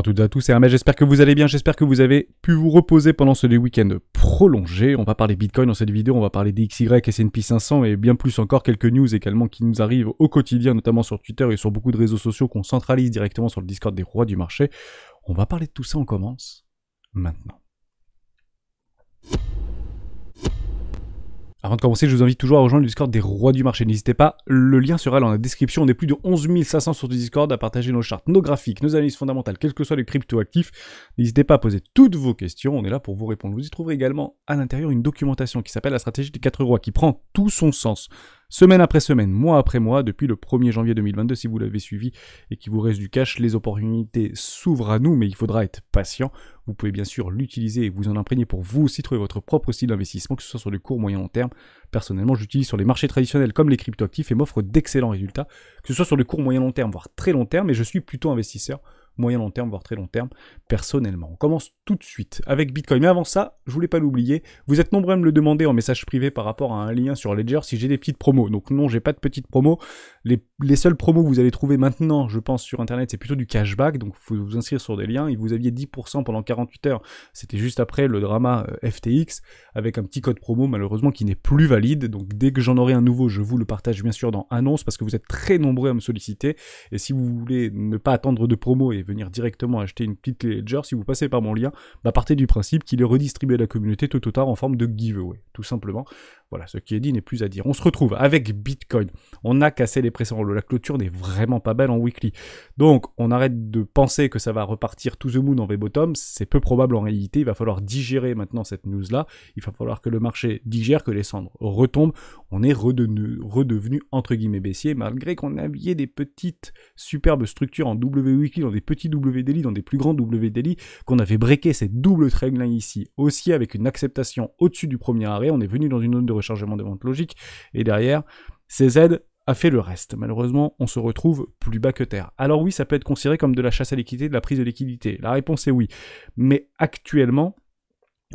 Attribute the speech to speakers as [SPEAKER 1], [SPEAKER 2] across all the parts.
[SPEAKER 1] toutes et à tous, c'est Hermès, j'espère que vous allez bien, j'espère que vous avez pu vous reposer pendant ce week-end prolongé. On va parler Bitcoin dans cette vidéo, on va parler DXY, S&P 500 et bien plus encore, quelques news également qui nous arrivent au quotidien, notamment sur Twitter et sur beaucoup de réseaux sociaux qu'on centralise directement sur le Discord des rois du marché. On va parler de tout ça, on commence maintenant. Avant de commencer, je vous invite toujours à rejoindre le Discord des rois du marché. N'hésitez pas, le lien sera dans la description. On est plus de 11 500 sur le Discord à partager nos charts, nos graphiques, nos analyses fondamentales, quel que soit le crypto actif. N'hésitez pas à poser toutes vos questions, on est là pour vous répondre. Vous y trouverez également à l'intérieur une documentation qui s'appelle la stratégie des 4 rois, qui prend tout son sens, semaine après semaine, mois après mois, depuis le 1er janvier 2022, si vous l'avez suivi et qu'il vous reste du cash, les opportunités s'ouvrent à nous, mais il faudra être patient. Vous pouvez bien sûr l'utiliser et vous en imprégner pour vous aussi trouver votre propre style d'investissement, que ce soit sur le court, moyen, long terme. Personnellement, j'utilise sur les marchés traditionnels comme les cryptoactifs et m'offre d'excellents résultats, que ce soit sur le court, moyen, long terme, voire très long terme, et je suis plutôt investisseur moyen long terme, voire très long terme, personnellement. On commence tout de suite avec Bitcoin. Mais avant ça, je voulais pas l'oublier, vous êtes nombreux à me le demander en message privé par rapport à un lien sur Ledger si j'ai des petites promos. Donc non, j'ai pas de petites promos. Les seules promos que vous allez trouver maintenant, je pense, sur Internet, c'est plutôt du cashback. Donc il faut vous inscrire sur des liens. Et vous aviez 10% pendant 48 heures. C'était juste après le drama FTX, avec un petit code promo, malheureusement, qui n'est plus valide. Donc dès que j'en aurai un nouveau, je vous le partage bien sûr dans Annonce, parce que vous êtes très nombreux à me solliciter. Et si vous voulez ne pas attendre de promo et venir directement acheter une petite Ledger, si vous passez par mon lien, partez du principe qu'il est redistribué à la communauté tôt ou tard en forme de giveaway, tout simplement. Voilà, ce qui est dit n'est plus à dire. On se retrouve avec Bitcoin. On a cassé les précédents. La clôture n'est vraiment pas belle en weekly. Donc, on arrête de penser que ça va repartir to the moon en V-bottom. C'est peu probable en réalité. Il va falloir digérer maintenant cette news-là. Il va falloir que le marché digère, que les cendres retombent. On est redevenu entre guillemets baissier, malgré qu'on avait des petites superbes structures en W-weekly, dans des petits W-daily, dans des plus grands W-daily, qu'on avait breaké cette double trendline ici, aussi avec une acceptation au-dessus du premier arrêt. On est venu dans une zone de rechargement de vente logique, et derrière, CZ a fait le reste. Malheureusement, on se retrouve plus bas que terre. Alors oui, ça peut être considéré comme de la chasse à liquidité, de la prise de liquidité. La réponse est oui. Mais actuellement,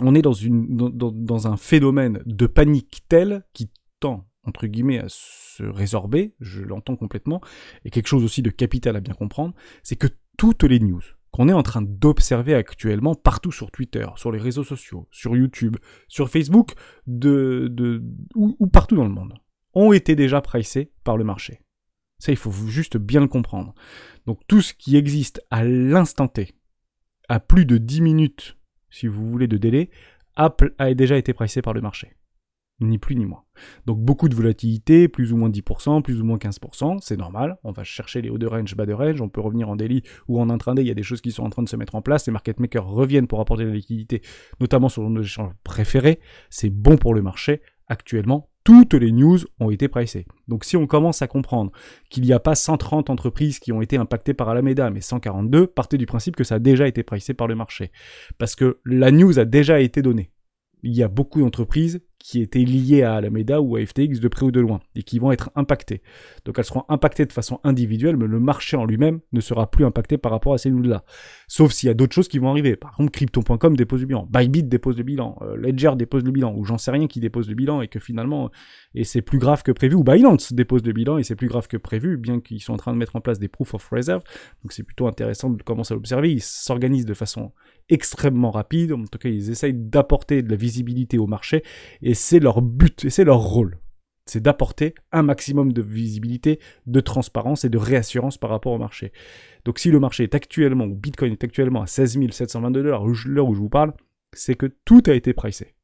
[SPEAKER 1] on est dans un phénomène de panique tel qui tend, entre guillemets, à se résorber, je l'entends complètement, et quelque chose aussi de capital à bien comprendre, c'est que toutes les news qu'on est en train d'observer actuellement partout sur Twitter, sur les réseaux sociaux, sur YouTube, sur Facebook, ou partout dans le monde, ont été déjà pricés par le marché. Ça, il faut juste bien le comprendre. Donc tout ce qui existe à l'instant T, à plus de 10 minutes, si vous voulez, de délai, a déjà été pricé par le marché. Ni plus ni moins. Donc beaucoup de volatilité, plus ou moins 10%, plus ou moins 15%, c'est normal, on va chercher les hauts de range, bas de range, on peut revenir en daily ou en intraday, il y a des choses qui sont en train de se mettre en place, les market makers reviennent pour apporter de la liquidité, notamment sur nos échanges préférés, c'est bon pour le marché, actuellement, toutes les news ont été pricées. Donc si on commence à comprendre qu'il n'y a pas 130 entreprises qui ont été impactées par Alameda, mais 142, partez du principe que ça a déjà été pricé par le marché, parce que la news a déjà été donnée. Il y a beaucoup d'entreprises qui étaient liées à Alameda ou à FTX de près ou de loin, et qui vont être impactées. Donc elles seront impactées de façon individuelle, mais le marché en lui-même ne sera plus impacté par rapport à ces news-là. Sauf s'il y a d'autres choses qui vont arriver. Par exemple, Crypto.com dépose le bilan, Bybit dépose le bilan, Ledger dépose le bilan, ou j'en sais rien qui dépose le bilan, et que finalement, et c'est plus grave que prévu, ou Binance dépose le bilan, et c'est plus grave que prévu, bien qu'ils sont en train de mettre en place des proof of reserve. Donc c'est plutôt intéressant de commencer à l'observer. Ils s'organisent de façon extrêmement rapide, en tout cas ils essayent d'apporter de la visibilité au marché, et c'est leur but, et c'est leur rôle. C'est d'apporter un maximum de visibilité, de transparence et de réassurance par rapport au marché. Donc si le marché est actuellement, ou Bitcoin est actuellement à 16 722 $, l'heure où je vous parle, c'est que tout a été pricé.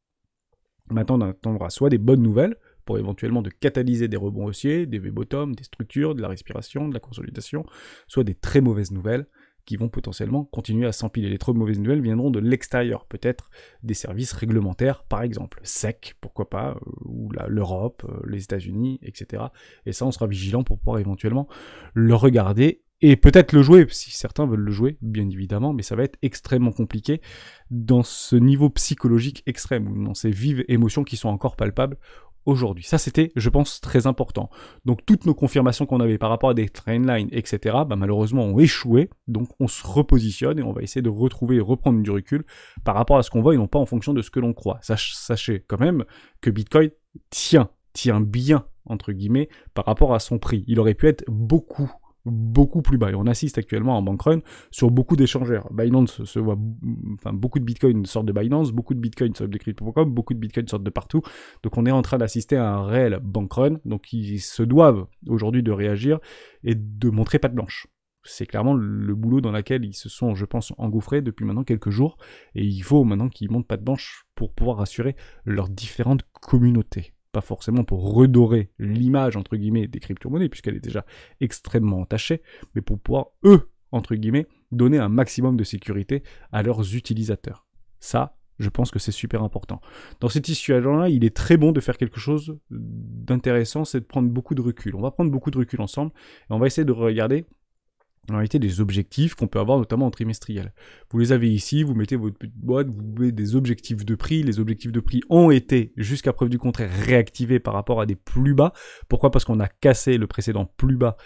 [SPEAKER 1] Maintenant on attendra soit des bonnes nouvelles, pour éventuellement de catalyser des rebonds haussiers, des V-bottom, des structures, de la respiration, de la consolidation, soit des très mauvaises nouvelles, qui vont potentiellement continuer à s'empiler. Les trop mauvaises nouvelles viendront de l'extérieur, peut-être des services réglementaires, par exemple, SEC, pourquoi pas, ou l'Europe, les États-Unis, etc. Et ça, on sera vigilant pour pouvoir éventuellement le regarder et peut-être le jouer, si certains veulent le jouer, bien évidemment, mais ça va être extrêmement compliqué dans ce niveau psychologique extrême, ou dans ces vives émotions qui sont encore palpables aujourd'hui. Ça, c'était, je pense, très important. Donc, toutes nos confirmations qu'on avait par rapport à des trendlines, etc., malheureusement, ont échoué. Donc, on se repositionne et on va essayer de retrouver et reprendre du recul par rapport à ce qu'on voit et non pas en fonction de ce que l'on croit. Sachez quand même que Bitcoin tient bien, entre guillemets, par rapport à son prix. Il aurait pu être beaucoup beaucoup plus bas. Et on assiste actuellement en bank run sur beaucoup d'échangeurs. Binance se voit, enfin, beaucoup de Bitcoin sortent de Binance, beaucoup de Bitcoin sortent de Crypto.com, beaucoup de Bitcoin sortent de partout. Donc on est en train d'assister à un réel bank run. Donc ils se doivent aujourd'hui de réagir et de montrer patte blanche. C'est clairement le boulot dans lequel ils se sont, je pense, engouffrés depuis maintenant quelques jours. Et il faut maintenant qu'ils montent patte blanche pour pouvoir assurer leurs différentes communautés. Pas forcément pour redorer l'image, entre guillemets, des crypto-monnaies, puisqu'elle est déjà extrêmement entachée, mais pour pouvoir, eux, entre guillemets, donner un maximum de sécurité à leurs utilisateurs. Ça, je pense que c'est super important. Dans cette situation-là, il est très bon de faire quelque chose d'intéressant, c'est de prendre beaucoup de recul. On va prendre beaucoup de recul ensemble, et on va essayer de regarder en réalité des objectifs qu'on peut avoir notamment en trimestriel. Vous les avez ici, vous mettez votre petite boîte, vous mettez des objectifs de prix. Les objectifs de prix ont été, jusqu'à preuve du contraire, réactivés par rapport à des plus bas. Pourquoi ? Parce qu'on a cassé le précédent plus bas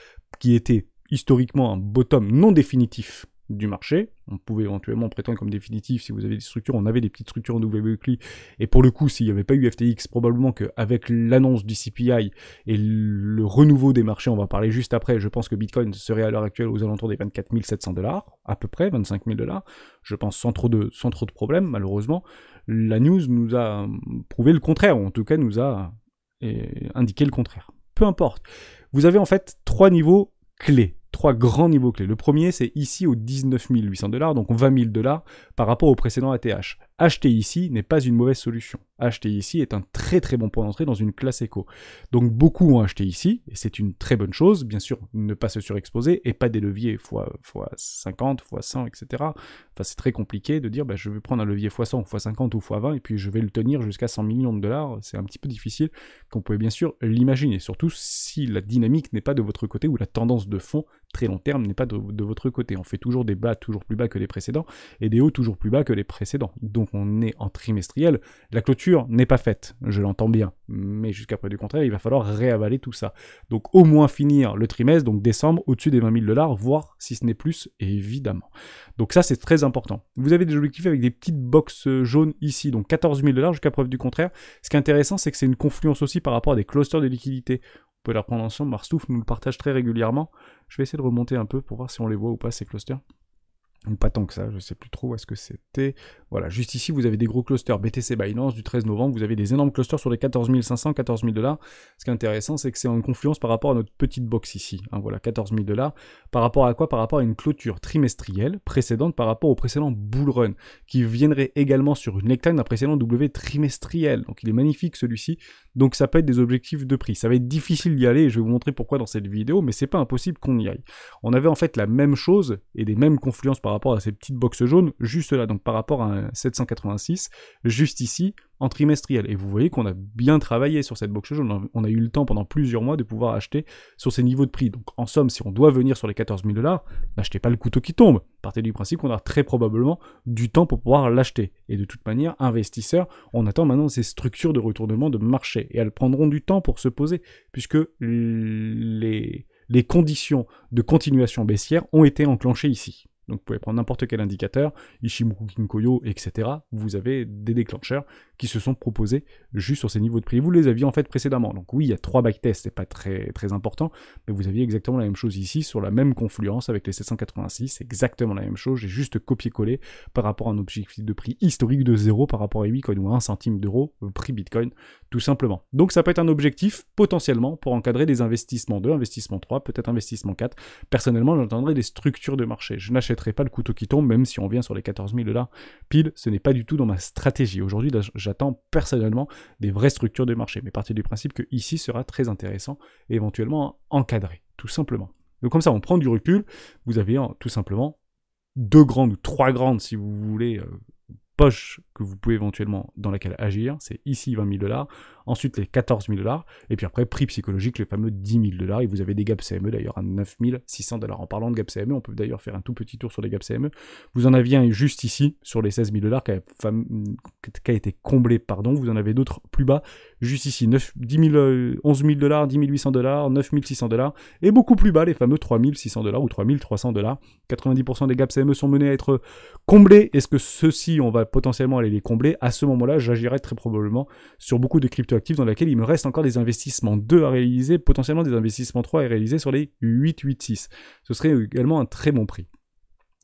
[SPEAKER 1] qui était historiquement un bottom non définitif du marché. On pouvait éventuellement prétendre comme définitif si vous avez des structures, on avait des petites structures en double weekly, et pour le coup, s'il n'y avait pas eu FTX, probablement qu'avec l'annonce du CPI et le renouveau des marchés, on va parler juste après, je pense que Bitcoin serait à l'heure actuelle aux alentours des 24 700 $, à peu près, 25 000 $, je pense sans trop de problèmes, malheureusement. La news nous a prouvé le contraire, ou en tout cas nous a indiqué le contraire. Peu importe. Vous avez en fait 3 niveaux clés. 3 grands niveaux clés. Le premier, c'est ici aux 19 800 $, donc 20 000 $ par rapport au précédent ATH. Acheter ici n'est pas une mauvaise solution. Acheter ici est un très très bon point d'entrée dans une classe éco. Donc beaucoup ont acheté ici, et c'est une très bonne chose. Bien sûr, ne pas se surexposer, et pas des leviers x50, x100, etc. Enfin, c'est très compliqué de dire, je vais prendre un levier x100, x50 ou x20, et puis je vais le tenir jusqu'à 100 millions de $. C'est un petit peu difficile, qu'on pouvait bien sûr l'imaginer. Surtout si la dynamique n'est pas de votre côté, ou la tendance de fond très long terme n'est pas de votre côté. On fait toujours des bas toujours plus bas que les précédents, et des hauts toujours plus bas que les précédents. Donc on est en trimestriel. La clôture n'est pas faite, je l'entends bien, mais jusqu'à preuve du contraire, il va falloir réavaler tout ça. Donc au moins finir le trimestre, donc décembre, au-dessus des 20 000 $, voire si ce n'est plus, évidemment. Donc ça, c'est très important. Vous avez des objectifs avec des petites boxes jaunes ici, donc 14 000 $ jusqu'à preuve du contraire. Ce qui est intéressant, c'est que c'est une confluence aussi par rapport à des clusters de liquidité. On peut la prendre ensemble, Marstouf nous le partage très régulièrement. Je vais essayer de remonter un peu pour voir si on les voit ou pas, ces clusters. Pas tant que ça, je sais plus trop où est-ce que c'était. Voilà, juste ici, vous avez des gros clusters BTC Binance du 13 novembre, vous avez des énormes clusters sur les 14 500, 14 000 $. Ce qui est intéressant, c'est que c'est en confluence par rapport à notre petite box ici. Hein, voilà, 14 000 $. Par rapport à quoi ? Par rapport à une clôture trimestrielle précédente par rapport au précédent bull run, qui viendrait également sur une neckline d'un précédent W trimestriel. Donc il est magnifique celui-ci. Donc ça peut être des objectifs de prix. Ça va être difficile d'y aller, et je vais vous montrer pourquoi dans cette vidéo, mais c'est pas impossible qu'on y aille. On avait en fait la même chose, et des mêmes confluences par rapport à ces petites boxes jaunes, juste là, donc par rapport à un 786, juste ici, en trimestriel. Et vous voyez qu'on a bien travaillé sur cette box jaune, on a eu le temps pendant plusieurs mois de pouvoir acheter sur ces niveaux de prix. Donc en somme, si on doit venir sur les 14 000 $, n'achetez pas le couteau qui tombe. Partez du principe qu'on a très probablement du temps pour pouvoir l'acheter. Et de toute manière, investisseurs, on attend maintenant ces structures de retournement de marché. Et elles prendront du temps pour se poser, puisque les conditions de continuation baissière ont été enclenchées ici. Donc vous pouvez prendre n'importe quel indicateur, Ishimoku Kinkoyo, etc. Vous avez des déclencheurs qui se sont proposés juste sur ces niveaux de prix. Vous les aviez en fait précédemment. Donc oui, il y a 3 backtests, c'est pas très, très important, mais vous aviez exactement la même chose ici, sur la même confluence avec les 786, exactement la même chose, j'ai juste copié-collé par rapport à un objectif de prix historique de 0 par rapport à Bitcoin ou à 1 centime d'euro, prix Bitcoin, tout simplement. Donc ça peut être un objectif, potentiellement, pour encadrer des investissements 2, investissement 3, peut-être investissement 4. Personnellement, j'entendrai des structures de marché. Je n'achèterai pas le couteau qui tombe, même si on vient sur les 14 000 $. Pile, ce n'est pas du tout dans ma stratégie. Aujourd'hui, j'attends personnellement des vraies structures de marché. Mais partez du principe que ici sera très intéressant et éventuellement encadré, tout simplement. Donc comme ça, on prend du recul. Vous avez tout simplement 2 grandes ou 3 grandes, si vous voulez, poches que vous pouvez éventuellement dans laquelle agir. C'est ici 20 000 $. Ensuite, les 14 000 $, et puis après, prix psychologique, les fameux 10 000 $, et vous avez des gaps CME d'ailleurs à 9 600 $. En parlant de gaps CME, on peut d'ailleurs faire un tout petit tour sur les gaps CME. Vous en aviez un juste ici, sur les 16 000 $ qui a été comblé, vous en avez d'autres plus bas, juste ici, 11 000 $, 10 800 $, 9 600 $, et beaucoup plus bas, les fameux 3 600 $ ou 3 300 $. 90% des gaps CME sont menés à être comblés. Est-ce que ceux-ci, on va potentiellement aller les combler, à ce moment-là, j'agirai très probablement sur beaucoup de cryptoactifs dans lesquels il me reste encore des investissements 2 à réaliser, potentiellement des investissements 3 à réaliser sur les 886. Ce serait également un très bon prix.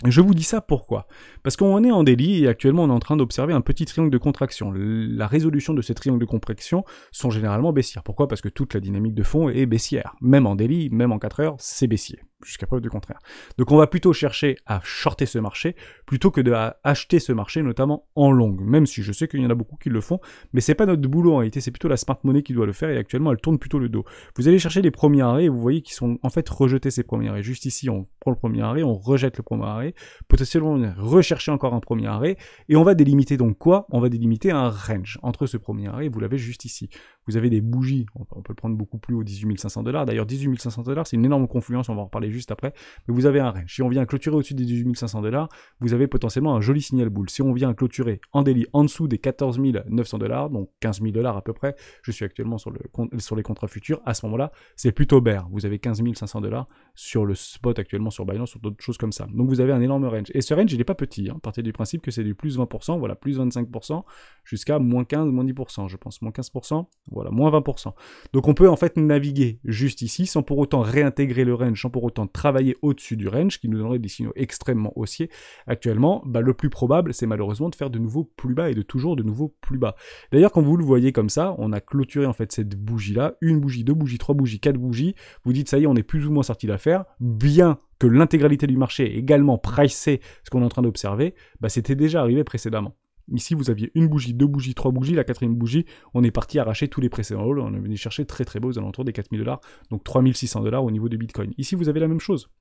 [SPEAKER 1] Je vous dis ça pourquoi? Parce qu'on est en daily et actuellement on est en train d'observer un petit triangle de contraction. La résolution de ces triangles de contraction sont généralement baissières. Pourquoi? Parce que toute la dynamique de fond est baissière. Même en daily, même en 4 heures, c'est baissier. Jusqu'à preuve du contraire. Donc on va plutôt chercher à shorter ce marché plutôt que d'acheter ce marché, notamment en longue. Même si je sais qu'il y en a beaucoup qui le font, mais c'est pas notre boulot en réalité, c'est plutôt la smart money qui doit le faire et actuellement elle tourne plutôt le dos. Vous allez chercher les premiers arrêts et vous voyez qu'ils sont en fait rejetés ces premiers arrêts. Juste ici, on prend le premier arrêt, on rejette le premier arrêt, potentiellement on va rechercher encore un premier arrêt et on va délimiter donc quoi? On va délimiter un range entre ce premier arrêt, vous l'avez juste ici. Vous avez des bougies, on peut le prendre beaucoup plus haut, 18 500 $. D'ailleurs, 18 500 $, c'est une énorme confluence, on va en reparler juste après. Mais vous avez un range. Si on vient clôturer au-dessus des 18 500 $, vous avez potentiellement un joli signal boule. Si on vient clôturer en daily en dessous des 14 900 $, donc 15 000 $ à peu près, je suis actuellement sur les contrats futurs, à ce moment-là, c'est plutôt bear. Vous avez 15 500 $ sur le spot actuellement sur Binance, sur d'autres choses comme ça. Donc vous avez un énorme range. Et ce range, il n'est pas petit. Hein. Partez du principe que c'est du plus 20%, voilà, plus 25%, jusqu'à moins 15, moins 10%, je pense, moins 15%. Voilà, moins 20%. Donc on peut en fait naviguer juste ici, sans pour autant réintégrer le range, sans pour autant travailler au-dessus du range, qui nous donnerait des signaux extrêmement haussiers. Actuellement, le plus probable, c'est malheureusement de faire de nouveau plus bas et de toujours de nouveau plus bas. D'ailleurs, quand vous le voyez comme ça, on a clôturé en fait cette bougie-là, une bougie, deux bougies, trois bougies, quatre bougies, vous dites ça y est, on est plus ou moins sorti d'affaire, bien que l'intégralité du marché ait également pricé ce qu'on est en train d'observer, c'était déjà arrivé précédemment. Ici, vous aviez une bougie, deux bougies, trois bougies, la quatrième bougie, on est parti arracher tous les précédents halls, on est venu chercher très très bas aux alentours des 4000 $, donc 3600 $ au niveau de Bitcoin. Ici, vous avez la même chose.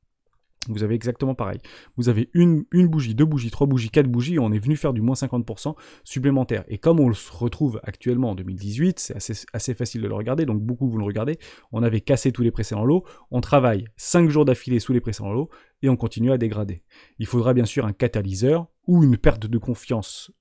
[SPEAKER 1] Vous avez exactement pareil. Vous avez une bougie, deux bougies, trois bougies, quatre bougies, et on est venu faire du moins 50% supplémentaire. Et comme on se retrouve actuellement en 2018, c'est assez facile de le regarder, donc beaucoup vous le regardez, on avait cassé tous les précédents lots, on travaille 5 jours d'affilée sous les précédents lots, et on continue à dégrader. Il faudra bien sûr un catalyseur, ou une perte de confiance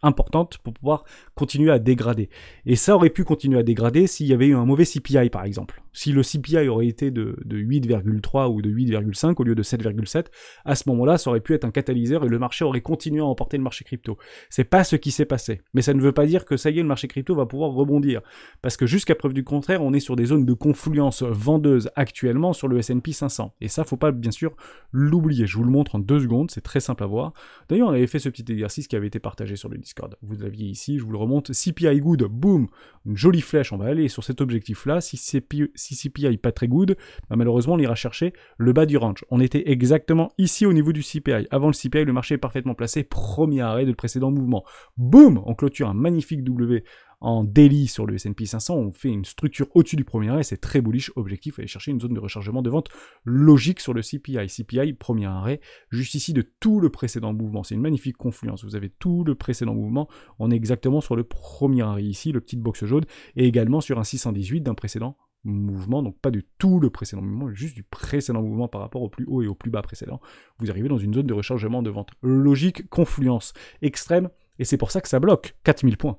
[SPEAKER 1] importante pour pouvoir continuer à dégrader. Et ça aurait pu continuer à dégrader s'il y avait eu un mauvais CPI par exemple. Si le CPI aurait été de 8,3 ou de 8,5 au lieu de 7,7, à ce moment-là, ça aurait pu être un catalyseur et le marché aurait continué à emporter le marché crypto. C'est pas ce qui s'est passé. Mais ça ne veut pas dire que ça y est, le marché crypto va pouvoir rebondir. Parce que jusqu'à preuve du contraire, on est sur des zones de confluence vendeuses actuellement sur le S&P 500. Et ça, faut pas bien sûr l'oublier. Je vous le montre en 2 secondes, c'est très simple à voir. D'ailleurs, on avait fait ce petit exercice qui avait été partagé sur le Discord. Vous l'aviez ici, je vous le remonte. CPI good, boum, une jolie flèche, on va aller sur cet objectif-là. Si CPI pas très good, malheureusement on ira chercher le bas du range. On était exactement ici au niveau du CPI. Avant le CPI, le marché est parfaitement placé. Premier arrêt de le précédent mouvement. Boum, on clôture un magnifique W en daily sur le S&P 500. On fait une structure au-dessus du premier arrêt. C'est très bullish. Objectif, aller chercher une zone de rechargement de vente logique sur le CPI. CPI, premier arrêt, juste ici de tout le précédent mouvement. C'est une magnifique confluence. Vous avez tout le précédent mouvement. On est exactement sur le premier arrêt ici, le petit box jaune, et également sur un 618 d'un précédent mouvement, donc pas de tout le précédent mouvement, juste du précédent mouvement par rapport au plus haut et au plus bas précédent. Vous arrivez dans une zone de rechargement de vente logique, confluence extrême, et c'est pour ça que ça bloque 4000 points.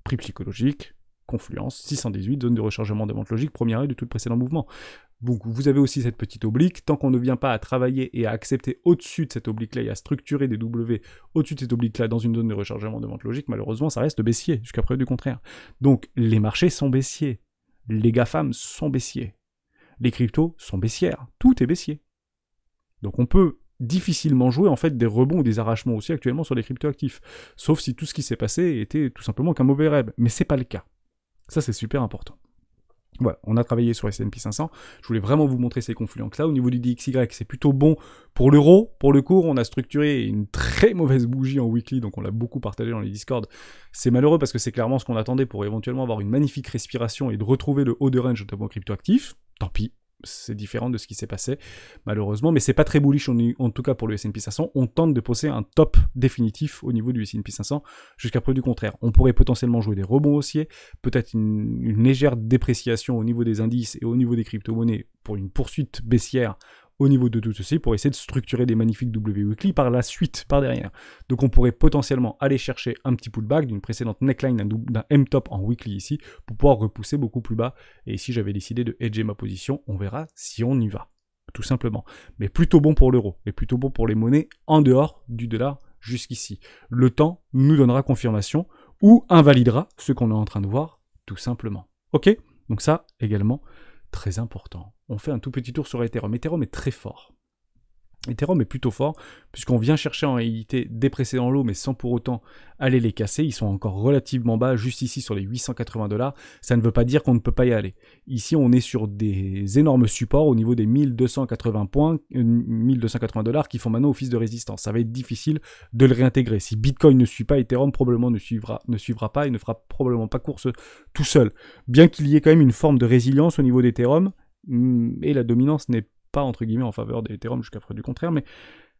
[SPEAKER 1] Prix psychologique, confluence, 618, zone de rechargement de vente logique, premier arrêt de tout le précédent mouvement. Donc vous avez aussi cette petite oblique, tant qu'on ne vient pas à travailler et à accepter au-dessus de cette oblique-là et à structurer des W au-dessus de cette oblique-là dans une zone de rechargement de vente logique, malheureusement ça reste baissier, jusqu'à preuve du contraire. Donc les marchés sont baissiers. Les GAFAM sont baissiers. Les cryptos sont baissières. Tout est baissier. Donc on peut difficilement jouer en fait des rebonds ou des arrachements aussi actuellement sur les cryptoactifs. Sauf si tout ce qui s'est passé était tout simplement qu'un mauvais rêve. Mais c'est pas le cas. Ça c'est super important. Voilà, on a travaillé sur S&P 500. Je voulais vraiment vous montrer ces confluences-là. Au niveau du DXY, c'est plutôt bon pour l'euro. Pour le cours, on a structuré une très mauvaise bougie en weekly, donc on l'a beaucoup partagé dans les Discord. C'est malheureux parce que c'est clairement ce qu'on attendait pour éventuellement avoir une magnifique respiration et de retrouver le haut de range de vos cryptoactifs. Tant pis. C'est différent de ce qui s'est passé, malheureusement, mais c'est pas très bullish en tout cas pour le S&P 500. On tente de poser un top définitif au niveau du S&P 500 jusqu'à preuve du contraire. On pourrait potentiellement jouer des rebonds haussiers, peut-être une légère dépréciation au niveau des indices et au niveau des crypto-monnaies pour une poursuite baissière au niveau de tout ceci pour essayer de structurer des magnifiques W weekly par la suite, par derrière. Donc on pourrait potentiellement aller chercher un petit pullback d'une précédente neckline d'un M-top en weekly ici pour pouvoir repousser beaucoup plus bas. Et ici j'avais décidé de hedger ma position, on verra si on y va, tout simplement. Mais plutôt bon pour l'euro, et plutôt bon pour les monnaies en dehors du dollar jusqu'ici. Le temps nous donnera confirmation ou invalidera ce qu'on est en train de voir, tout simplement. Ok? Donc ça, également, très important. On fait un tout petit tour sur Ethereum. Ethereum est très fort. Ethereum est plutôt fort, puisqu'on vient chercher en réalité des précédents lots, mais sans pour autant aller les casser. Ils sont encore relativement bas, juste ici sur les 880 $. Ça ne veut pas dire qu'on ne peut pas y aller. Ici, on est sur des énormes supports au niveau des 1280 points, 1280 $ qui font maintenant office de résistance. Ça va être difficile de le réintégrer. Si Bitcoin ne suit pas, Ethereum probablement ne suivra pas et ne fera probablement pas course tout seul. Bien qu'il y ait quand même une forme de résilience au niveau d'Ethereum, et la dominance n'est pas entre guillemets en faveur d'Ethereum jusqu'à preuve du contraire, mais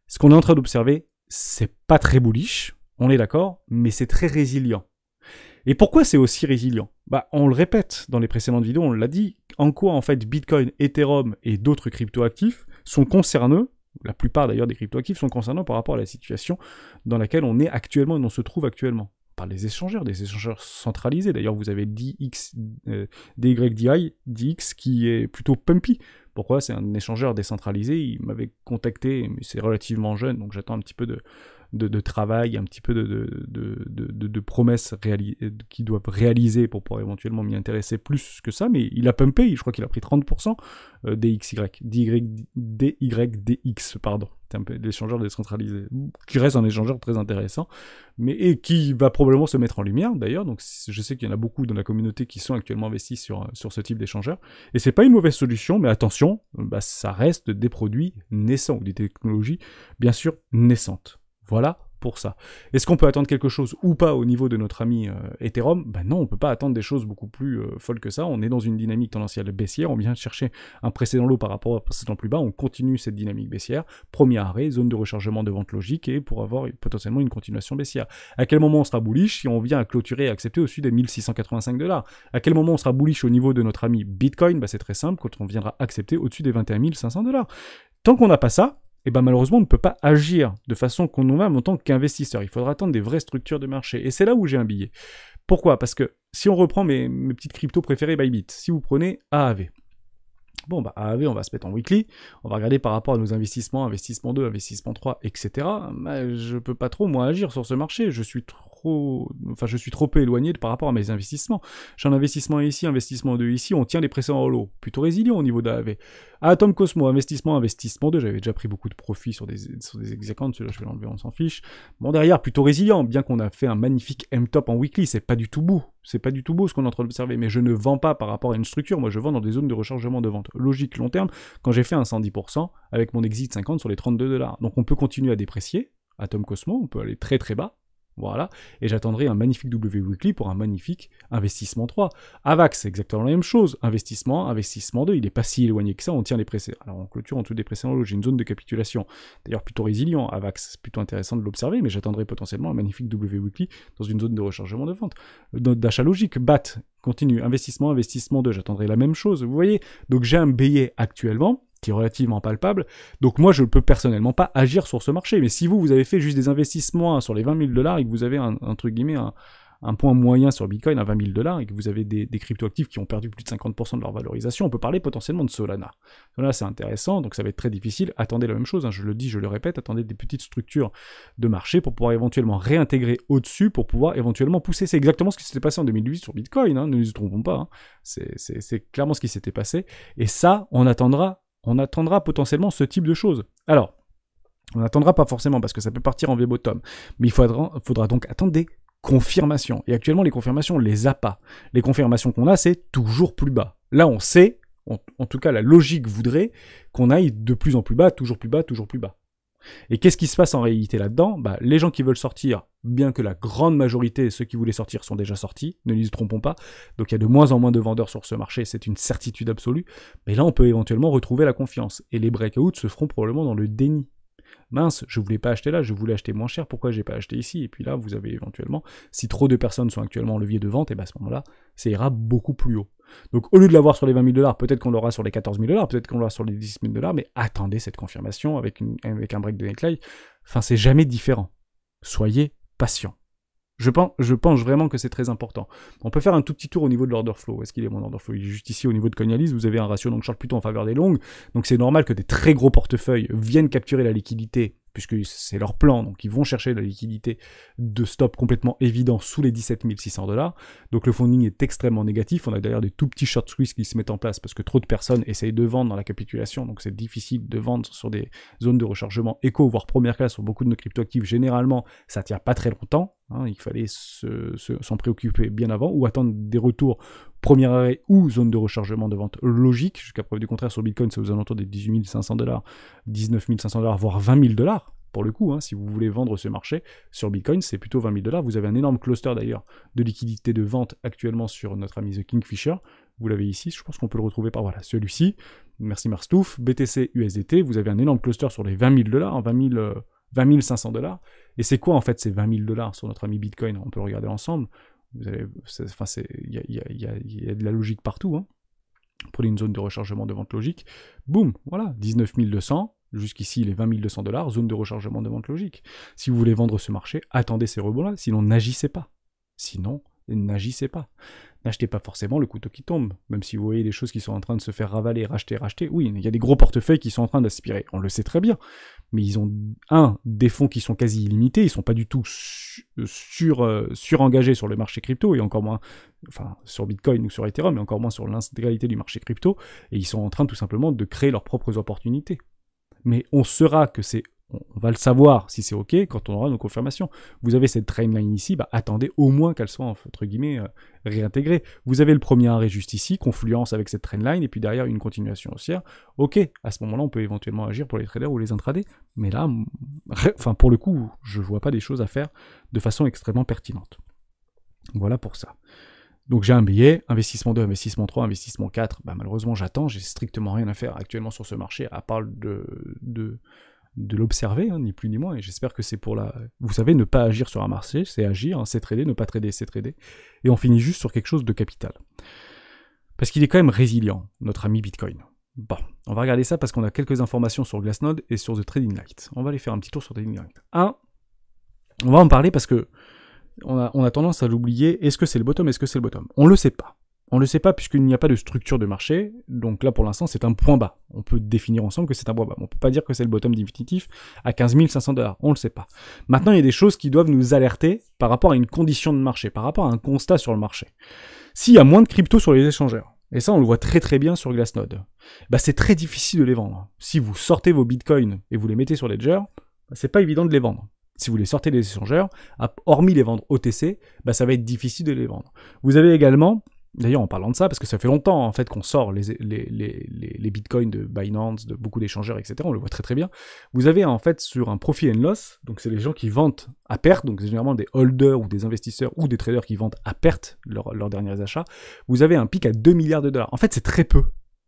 [SPEAKER 1] ce qu'on est en train d'observer, c'est pas très bullish, on est d'accord, mais c'est très résilient. Et pourquoi c'est aussi résilient? Bah, on le répète dans les précédentes vidéos, on l'a dit, en quoi en fait Bitcoin, Ethereum et d'autres cryptoactifs sont concernés, la plupart d'ailleurs des cryptoactifs sont concernés par rapport à la situation dans laquelle on est actuellement et on se trouve actuellement. Par les échangeurs, des échangeurs centralisés. D'ailleurs, vous avez DYDX qui est plutôt pumpy. Pourquoi? C'est un échangeur décentralisé. Il m'avait contacté, mais c'est relativement jeune, donc j'attends un petit peu de travail, un petit peu de promesses qui doivent réaliser pour pouvoir éventuellement m'y intéresser plus que ça, mais il a pumpé, je crois qu'il a pris 30% DYDX, pardon. C'est un peu l'échangeur décentralisé, qui reste un échangeur très intéressant, et qui va probablement se mettre en lumière d'ailleurs, donc je sais qu'il y en a beaucoup dans la communauté qui sont actuellement investis sur ce type d'échangeur, et c'est pas une mauvaise solution, mais attention, ça reste des produits naissants, ou des technologies bien sûr naissantes. Voilà pour ça. Est-ce qu'on peut attendre quelque chose ou pas au niveau de notre ami Ethereum? Ben non, on peut pas attendre des choses beaucoup plus folles que ça. On est dans une dynamique tendancielle baissière, on vient chercher un précédent lot par rapport à un précédent plus bas, on continue cette dynamique baissière, premier arrêt, zone de rechargement de vente logique, et pour avoir potentiellement une continuation baissière. À quel moment on sera bullish si on vient à clôturer et accepter au-dessus des 1685 $? À quel moment on sera bullish au niveau de notre ami Bitcoin? Ben c'est très simple, quand on viendra accepter au-dessus des 21 500 $. Tant qu'on n'a pas ça, et ben malheureusement, on ne peut pas agir de façon convenable en tant qu'investisseur. Il faudra attendre des vraies structures de marché. Et c'est là où j'ai un billet. Pourquoi? Parce que si on reprend mes petites cryptos préférées Bybit, si vous prenez AAV, bon, bah, AAV, on va se mettre en weekly, on va regarder par rapport à nos investissements, investissement 2, investissement 3, etc. Bah, je peux pas trop, moi, agir sur ce marché. Je suis trop peu éloigné par rapport à mes investissements. J'ai un investissement ici, investissement 2 ici, on tient les précédents en lot. Plutôt résilient au niveau d'AAV. Atom Cosmo, investissement 2, j'avais déjà pris beaucoup de profits sur des exécants, celui-là je vais l'enlever, on s'en fiche. Bon, derrière, plutôt résilient, bien qu'on a fait un magnifique M-top en weekly, c'est pas du tout beau. C'est pas du tout beau ce qu'on est en train d'observer, mais je ne vends pas par rapport à une structure, moi je vends dans des zones de rechargement de vente. Logique, long terme, quand j'ai fait un 110% avec mon exit 50 sur les 32 $. Donc on peut continuer à déprécier, Atom Cosmo, on peut aller très très bas, voilà, et j'attendrai un magnifique W Weekly pour un magnifique investissement 3. Avax, c'est exactement la même chose, investissement 2, il est pas si éloigné que ça, on tient les précédents. Alors on clôture en dessous des précédents, j'ai une zone de capitulation, d'ailleurs plutôt résilient, Avax, c'est plutôt intéressant de l'observer, mais j'attendrai potentiellement un magnifique W Weekly dans une zone de rechargement de vente. D'achat logique, BAT, continue, investissement 2, j'attendrai la même chose, vous voyez, donc j'ai un billet actuellement, qui est relativement palpable. Donc moi, je ne peux personnellement pas agir sur ce marché. Mais si vous avez fait juste des investissements sur les 20 000 $ et que vous avez entre guillemets un point moyen sur Bitcoin à 20 000 $ et que vous avez des cryptoactifs qui ont perdu plus de 50% de leur valorisation, on peut parler potentiellement de Solana. Solana, c'est intéressant, donc ça va être très difficile. Attendez la même chose, hein, je le dis, je le répète, attendez des petites structures de marché pour pouvoir éventuellement réintégrer au-dessus, pour pouvoir éventuellement pousser. C'est exactement ce qui s'était passé en 2018 sur Bitcoin, hein, ne nous y trompons pas. Hein. C'est clairement ce qui s'était passé. Et ça, on attendra potentiellement ce type de choses. Alors, on n'attendra pas forcément parce que ça peut partir en V-bottom, mais il faudra donc attendre des confirmations. Et actuellement, les confirmations, on les a pas. Les confirmations qu'on a, c'est toujours plus bas. Là, on sait, en tout cas, la logique voudrait qu'on aille de plus en plus bas, toujours plus bas, toujours plus bas. Et qu'est-ce qui se passe en réalité là-dedans? Bah, les gens qui veulent sortir, bien que la grande majorité, ceux qui voulaient sortir, sont déjà sortis, ne nous y trompons pas, donc il y a de moins en moins de vendeurs sur ce marché, c'est une certitude absolue, mais là on peut éventuellement retrouver la confiance, et les breakouts se feront probablement dans le déni. Mince, je voulais pas acheter là, je voulais acheter moins cher, pourquoi j'ai pas acheté ici? Et puis là, vous avez éventuellement, si trop de personnes sont actuellement en levier de vente, et ben à ce moment-là, ça ira beaucoup plus haut. Donc au lieu de l'avoir sur les 20 000 $, peut-être qu'on l'aura sur les 14 000 $, peut-être qu'on l'aura sur les 10 000 $, mais attendez cette confirmation avec un break de neckline. Enfin, c'est jamais différent. Soyez patient. Je pense vraiment que c'est très important. On peut faire un tout petit tour au niveau de l'order flow. Où est-ce qu'il est mon order flow? Il est juste ici au niveau de Coinalyst. Vous avez un ratio long short plutôt en faveur des longues. Donc c'est normal que des très gros portefeuilles viennent capturer la liquidité, puisque c'est leur plan. Donc ils vont chercher la liquidité de stop complètement évident sous les 17 600 $. Donc le funding est extrêmement négatif. On a d'ailleurs des tout petits short squeeze qui se mettent en place parce que trop de personnes essayent de vendre dans la capitulation. Donc c'est difficile de vendre sur des zones de rechargement éco, voire première classe sur beaucoup de nos cryptoactifs. Généralement, ça tient pas très longtemps. Il fallait s'en préoccuper bien avant ou attendre des retours premier arrêt ou zone de rechargement de vente logique. Jusqu'à preuve du contraire, sur Bitcoin, c'est aux alentours des 18 500 $, 19 500 $, voire 20 000 $. Pour le coup, si vous voulez vendre ce marché, sur Bitcoin, c'est plutôt 20 000 $. Vous avez un énorme cluster d'ailleurs de liquidité de vente actuellement sur notre ami The Kingfisher. Vous l'avez ici, je pense qu'on peut le retrouver par voilà, celui-ci. Merci Marstouf. BTC, USDT, vous avez un énorme cluster sur les 20 000 $, 20 500 $. Et c'est quoi en fait ces 20 000 $ sur notre ami Bitcoin? On peut le regarder ensemble. Il y a de la logique partout. Prenez une zone de rechargement de vente logique. Boum, voilà, 19 200. Jusqu'ici, les 20 200 $, zone de rechargement de vente logique. Si vous voulez vendre ce marché, attendez ces rebonds-là, sinon n'agissez pas. N'achetez pas forcément le couteau qui tombe, même si vous voyez les choses qui sont en train de se faire ravaler, racheter. Oui, il y a des gros portefeuilles qui sont en train d'aspirer, on le sait très bien, mais ils ont, des fonds qui sont quasi illimités, ils sont pas du tout surengagés sur le marché crypto, et encore moins, sur Bitcoin ou sur Ethereum, et encore moins sur l'intégralité du marché crypto, et ils sont en train tout simplement de créer leurs propres opportunités. Mais on va le savoir si c'est OK quand on aura nos confirmations. Vous avez cette trendline ici, attendez au moins qu'elle soit, entre guillemets, réintégrée. Vous avez le premier arrêt juste ici, confluence avec cette trendline, et puis derrière une continuation haussière. OK, à ce moment-là, on peut éventuellement agir pour les traders ou les intradés. Mais là, pour le coup, je vois pas des choses à faire de façon extrêmement pertinente. Voilà pour ça. Donc j'ai un billet, investissement 2, investissement 3, investissement 4, malheureusement j'attends, j'ai strictement rien à faire actuellement sur ce marché, à part de l'observer, ni plus ni moins, et j'espère que c'est pour Vous savez, ne pas agir sur un marché, c'est agir, c'est trader, ne pas trader, c'est trader, et on finit juste sur quelque chose de capital. Parce qu'il est quand même résilient, notre ami Bitcoin. Bon, on va regarder ça parce qu'on a quelques informations sur Glassnode et sur The Trading Light. On va aller faire un petit tour sur Trading Light. On va en parler parce que on a tendance à l'oublier. Est-ce que c'est le bottom? Est-ce que c'est le bottom? On le sait pas. On le sait pas puisqu'il n'y a pas de structure de marché. Donc là, pour l'instant, c'est un point bas. On peut définir ensemble que c'est un point bas. On peut pas dire que c'est le bottom définitif à 15 500 $. On le sait pas. Maintenant, il y a des choses qui doivent nous alerter par rapport à une condition de marché, par rapport à un constat sur le marché. S'il y a moins de crypto sur les échangeurs, et ça, on le voit très très bien sur Glassnode, c'est très difficile de les vendre. Si vous sortez vos bitcoins et vous les mettez sur Ledger, c'est pas évident de les vendre. Si vous les sortez des échangeurs, hormis les vendre OTC, ça va être difficile de les vendre. Vous avez également, d'ailleurs en parlant de ça, parce que ça fait longtemps en fait qu'on sort les bitcoins de Binance, de beaucoup d'échangeurs, etc. On le voit très très bien. Vous avez en fait sur un profit and loss, donc c'est les gens qui vendent à perte, donc c'est généralement des holders ou des investisseurs ou des traders qui vendent à perte leurs derniers achats. Vous avez un pic à 2 milliards $. En fait, c'est très peu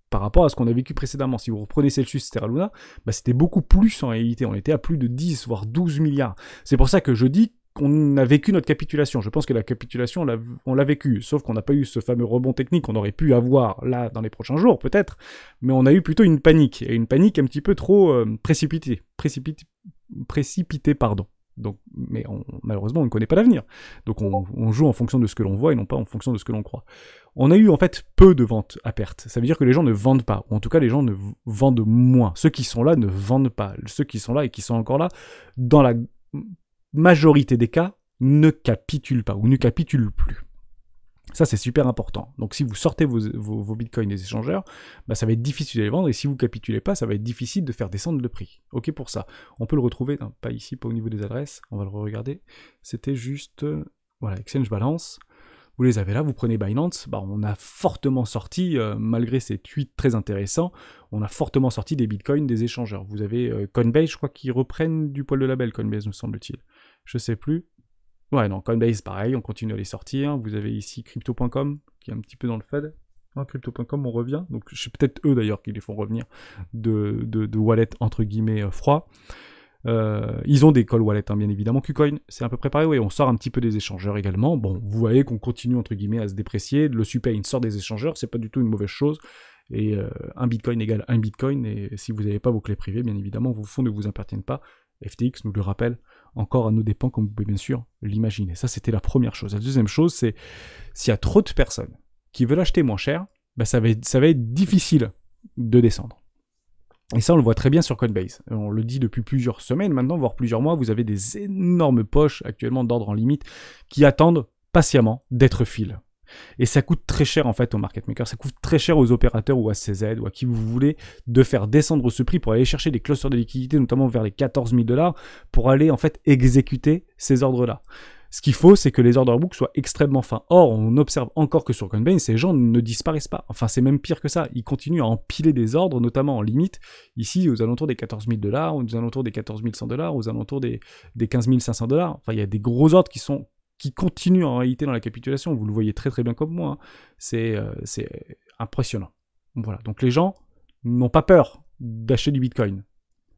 [SPEAKER 1] par rapport à ce qu'on a vécu précédemment. Si vous reprenez Celsius, Terra Luna, c'était beaucoup plus en réalité. On était à plus de 10, voire 12 milliards. C'est pour ça que je dis qu'on a vécu notre capitulation. Je pense que la capitulation, on l'a vécu. Sauf qu'on n'a pas eu ce fameux rebond technique qu'on aurait pu avoir là dans les prochains jours, peut-être. Mais on a eu plutôt une panique. Et une panique un petit peu trop précipitée. Donc, mais malheureusement, on ne connaît pas l'avenir. Donc on joue en fonction de ce que l'on voit et non pas en fonction de ce que l'on croit. On a eu en fait peu de ventes à perte. Ça veut dire que les gens ne vendent pas. Ou en tout cas, les gens ne vendent moins. Ceux qui sont là ne vendent pas. Ceux qui sont là et qui sont encore là, dans la majorité des cas, ne capitulent pas ou ne capitulent plus. Ça, c'est super important. Donc, si vous sortez vos bitcoins des échangeurs, ça va être difficile de les vendre. Et si vous capitulez pas, ça va être difficile de faire descendre le prix. OK pour ça. On peut le retrouver, pas ici, pas au niveau des adresses. On va le regarder. C'était juste, voilà, Exchange Balance. Vous les avez là, vous prenez Binance. On a fortement sorti, malgré ces tweets très intéressants, on a fortement sorti des bitcoins des échangeurs. Vous avez Coinbase, je crois qu'ils reprennent du poil de la belle, Coinbase, me semble-t-il. Je sais plus. Ouais, non, Coinbase, pareil, on continue à les sortir. Vous avez ici Crypto.com, qui est un petit peu dans le Fed. Crypto.com, on revient. Donc, c'est peut-être eux, d'ailleurs, qui les font revenir de wallet, entre guillemets, froid. Ils ont des cold wallets, bien évidemment. KuCoin, c'est à peu près pareil. Oui, on sort un petit peu des échangeurs également. Bon, vous voyez qu'on continue, entre guillemets, à se déprécier. Le Supay sort des échangeurs, c'est pas du tout une mauvaise chose. Et un bitcoin égale un bitcoin. Et si vous n'avez pas vos clés privées, bien évidemment, vos fonds ne vous appartiennent pas. FTX nous le rappelle encore à nos dépens, comme vous pouvez bien sûr l'imaginer. Ça, c'était la première chose. La deuxième chose, c'est s'il y a trop de personnes qui veulent acheter moins cher, bah, ça va être difficile de descendre. Et ça, on le voit très bien sur Coinbase. On le dit depuis plusieurs semaines maintenant, voire plusieurs mois, vous avez des énormes poches actuellement d'ordre en limite qui attendent patiemment d'être fill. Et ça coûte très cher en fait aux market makers, ça coûte très cher aux opérateurs ou à CZ ou à qui vous voulez de faire descendre ce prix pour aller chercher des clusters de liquidité, notamment vers les 14 000 $, pour aller en fait exécuter ces ordres-là. Ce qu'il faut, c'est que les order books soient extrêmement fins. Or, on observe encore que sur Coinbase, ces gens ne disparaissent pas. Enfin, c'est même pire que ça. Ils continuent à empiler des ordres, notamment en limite, ici aux alentours des 14 000 $, aux alentours des 14 100 $, aux alentours des 15 500 $. Enfin, il y a des gros ordres qui continuent en réalité dans la capitulation. Vous le voyez très très bien comme moi. Hein. C'est impressionnant. Voilà. Donc les gens n'ont pas peur d'acheter du Bitcoin.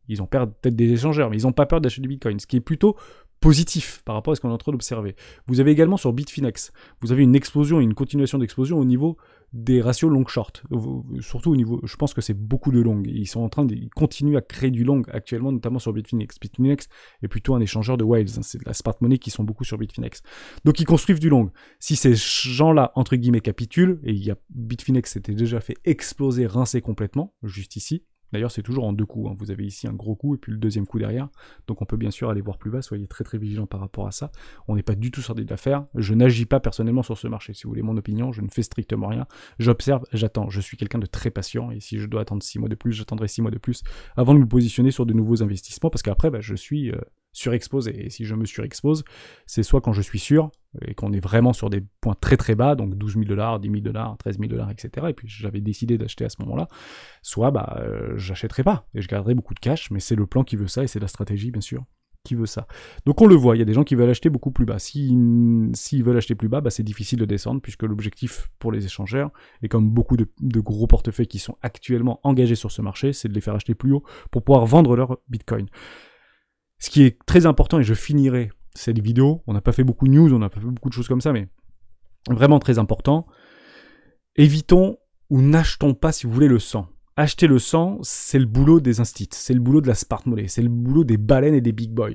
[SPEAKER 1] Ils ont peur peut-être des échangeurs, mais ils n'ont pas peur d'acheter du Bitcoin, ce qui est plutôt positif par rapport à ce qu'on est en train d'observer. Vous avez également sur Bitfinex, vous avez une explosion et une continuation d'explosion au niveau des ratios long-short. Surtout au niveau, je pense que c'est beaucoup de long. Ils continuent à créer du long actuellement, notamment sur Bitfinex. Bitfinex est plutôt un échangeur de whales, hein, c'est de la smart money qui sont beaucoup sur Bitfinex. Donc ils construisent du long. Si ces gens-là, entre guillemets, capitulent, et Bitfinex s'était déjà fait exploser, rincer complètement, juste ici. D'ailleurs, c'est toujours en deux coups. Hein. Vous avez ici un gros coup et puis le deuxième coup derrière. Donc on peut bien sûr aller voir plus bas. Soyez très très vigilants par rapport à ça. On n'est pas du tout sur des affaires. Je n'agis pas personnellement sur ce marché. Si vous voulez mon opinion, je ne fais strictement rien. J'observe, j'attends. Je suis quelqu'un de très patient. Et si je dois attendre 6 mois de plus, j'attendrai 6 mois de plus avant de me positionner sur de nouveaux investissements. Parce qu'après, je suis surexposé. Et si je me surexpose, c'est soit quand je suis sûr et qu'on est vraiment sur des points très très bas, donc 12 000 $, 10 000 $, 13 000 $, etc. Et puis j'avais décidé d'acheter à ce moment-là, soit j'achèterai pas et je garderai beaucoup de cash, mais c'est le plan qui veut ça et c'est la stratégie bien sûr qui veut ça. Donc on le voit, il y a des gens qui veulent acheter beaucoup plus bas. S'ils veulent acheter plus bas, c'est difficile de descendre puisque l'objectif pour les échangeurs, et comme beaucoup de gros portefeuilles qui sont actuellement engagés sur ce marché, c'est de les faire acheter plus haut pour pouvoir vendre leur Bitcoin. Ce qui est très important, et je finirai cette vidéo, on n'a pas fait beaucoup de news, on n'a pas fait beaucoup de choses comme ça, mais vraiment très important, évitons ou n'achetons pas, si vous voulez, le sang. Acheter le sang, c'est le boulot des instits, c'est le boulot de la smart money, c'est le boulot des baleines et des big boys.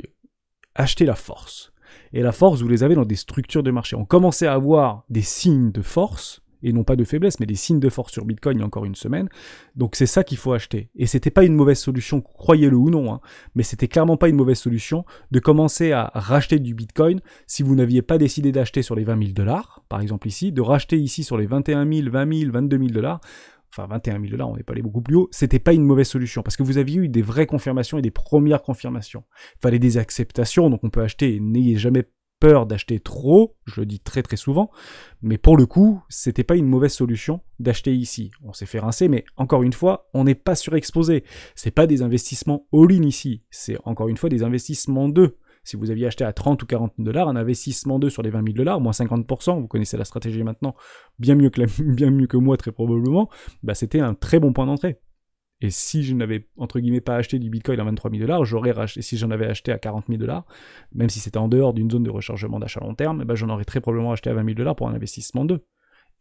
[SPEAKER 1] Achetez la force. Et la force, vous les avez dans des structures de marché. On commençait à avoir des signes de force, et non pas de faiblesse, mais des signes de force sur Bitcoin il y a encore une semaine. Donc c'est ça qu'il faut acheter. Et c'était pas une mauvaise solution, croyez-le ou non, hein, mais c'était clairement pas une mauvaise solution de commencer à racheter du Bitcoin si vous n'aviez pas décidé d'acheter sur les 20 000 $, par exemple ici, de racheter ici sur les 21 000, 20 000, 22 000 $, enfin 21 000 $, on n'est pas allé beaucoup plus haut, c'était pas une mauvaise solution, parce que vous aviez eu des vraies confirmations et des premières confirmations. Il fallait des acceptations, donc on peut acheter, n'ayez jamais peur d'acheter trop, je le dis très très souvent, mais pour le coup, c'était pas une mauvaise solution d'acheter ici. On s'est fait rincer, mais encore une fois, on n'est pas surexposé. C'est pas des investissements all-in ici, c'est encore une fois des investissements 2. Si vous aviez acheté à 30 ou 40 000 $, un investissement 2 sur les 20 000 $, moins 50%, vous connaissez la stratégie maintenant, bien mieux que moi très probablement, c'était un très bon point d'entrée. Et si je n'avais, entre guillemets, pas acheté du Bitcoin à 23 000 $, j'aurais racheté, si j'en avais acheté à 40 000 $, même si c'était en dehors d'une zone de rechargement d'achat long terme, j'en aurais très probablement acheté à 20 000 $ pour un investissement 2.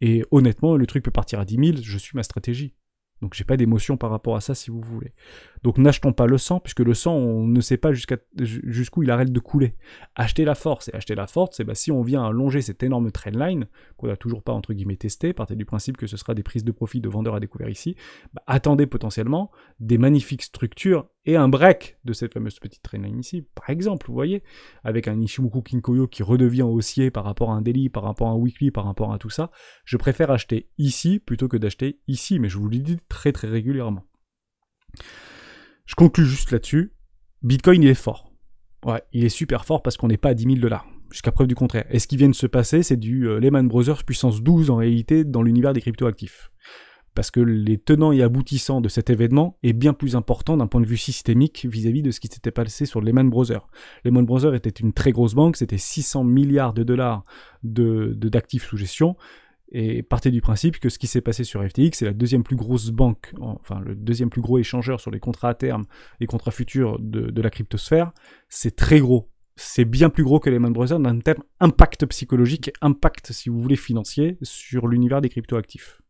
[SPEAKER 1] Et honnêtement, le truc peut partir à 10 000, je suis ma stratégie. Donc j'ai pas d'émotion par rapport à ça si vous voulez. Donc n'achetons pas le sang, puisque le sang, on ne sait pas jusqu'où il arrête de couler. Achetez la force. Et acheter la force, c'est si on vient allonger cette énorme trendline, qu'on n'a toujours pas entre guillemets testé, partez du principe que ce sera des prises de profit de vendeurs à découvert ici, attendez potentiellement des magnifiques structures et un break de cette fameuse petite trendline ici. Par exemple, vous voyez, avec un Ichimoku Kinkoyo qui redevient haussier par rapport à un daily, par rapport à un weekly, par rapport à tout ça, je préfère acheter ici plutôt que d'acheter ici, mais je vous le dis très très régulièrement. Je conclue juste là-dessus. Bitcoin, il est fort. Ouais, il est super fort parce qu'on n'est pas à 10 000 $. Jusqu'à preuve du contraire. Et ce qui vient de se passer, c'est du Lehman Brothers puissance 12 en réalité dans l'univers des cryptoactifs. Parce que les tenants et aboutissants de cet événement est bien plus important d'un point de vue systémique vis-à-vis de ce qui s'était passé sur Lehman Brothers. Lehman Brothers était une très grosse banque, c'était 600 milliards de dollars d'actifs sous gestion, et partez du principe que ce qui s'est passé sur FTX, c'est la deuxième plus grosse banque, enfin le deuxième plus gros échangeur sur les contrats à terme et contrats futurs de la cryptosphère, c'est très gros. C'est bien plus gros que Lehman Brothers d'un terme impact psychologique et impact, si vous voulez, financier sur l'univers des cryptoactifs.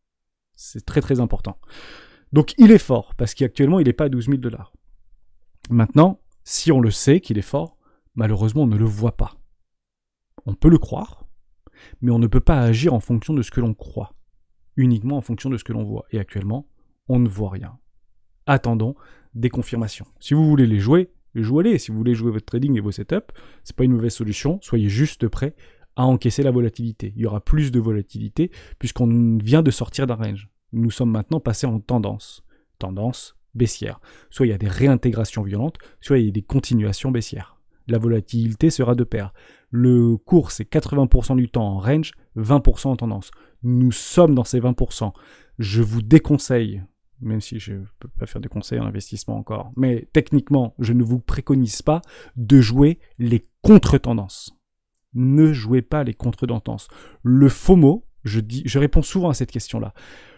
[SPEAKER 1] C'est très très important. Donc il est fort, parce qu'actuellement il n'est pas à 12 000 $. Maintenant, si on le sait qu'il est fort, malheureusement, on ne le voit pas. On peut le croire, mais on ne peut pas agir en fonction de ce que l'on croit, uniquement en fonction de ce que l'on voit. Et actuellement, on ne voit rien. Attendons des confirmations. Si vous voulez les jouer, jouez-les. Si vous voulez jouer votre trading et vos setups, c'est pas une mauvaise solution. Soyez juste prêts à encaisser la volatilité. Il y aura plus de volatilité puisqu'on vient de sortir d'un range. Nous sommes maintenant passés en tendance. Tendance baissière. Soit il y a des réintégrations violentes, soit il y a des continuations baissières. La volatilité sera de pair. Le cours, c'est 80% du temps en range, 20% en tendance. Nous sommes dans ces 20%. Je vous déconseille, même si je ne peux pas faire de conseils en investissement encore, mais techniquement, je ne vous préconise pas de jouer les contre-tendances. Ne jouez pas les contre-tendances. Le FOMO, je réponds souvent à cette question-là.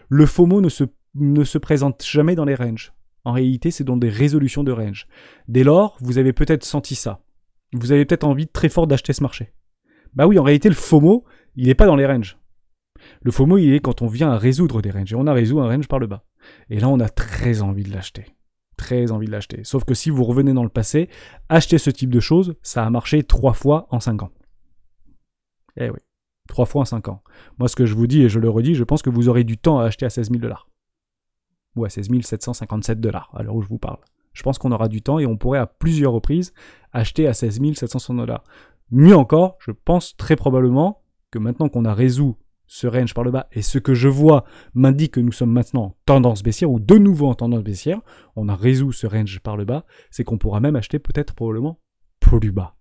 [SPEAKER 1] Le FOMO ne se présente jamais dans les ranges. En réalité, c'est dans des résolutions de range. Dès lors, vous avez peut-être senti ça. Vous avez peut-être envie très fort d'acheter ce marché. Bah oui, en réalité, le FOMO, il n'est pas dans les ranges. Le FOMO, il est quand on vient à résoudre des ranges. Et on a résolu un range par le bas. Et là, on a très envie de l'acheter. Très envie de l'acheter. Sauf que si vous revenez dans le passé, acheter ce type de choses, ça a marché 3 fois en 5 ans. Eh oui, 3 fois en 5 ans. Moi, ce que je vous dis, et je le redis, je pense que vous aurez du temps à acheter à 16 000 $. Ou à 16 757 $, à l'heure où je vous parle. Je pense qu'on aura du temps et on pourrait à plusieurs reprises acheter à 16 760 $. Mieux encore, je pense très probablement que maintenant qu'on a résolu ce range par le bas et ce que je vois m'indique que nous sommes maintenant en tendance baissière ou de nouveau en tendance baissière, on a résolu ce range par le bas, c'est qu'on pourra même acheter peut-être probablement plus bas.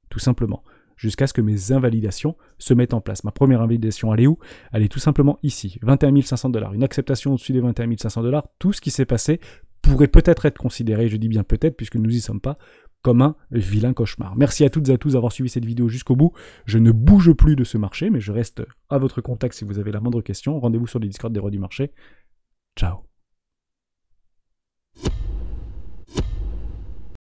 [SPEAKER 1] Tout simplement. Jusqu'à ce que mes invalidations se mettent en place. Ma première invalidation, elle est où? Elle est tout simplement ici, 21 500 $. Une acceptation au-dessus des 21 500 $, tout ce qui s'est passé pourrait peut-être être considéré, je dis bien peut-être, puisque nous n'y sommes pas, comme un vilain cauchemar. Merci à toutes et à tous d'avoir suivi cette vidéo jusqu'au bout. Je ne bouge plus de ce marché, mais je reste à votre contact si vous avez la moindre question. Rendez-vous sur les Discord des rois du marché. Ciao.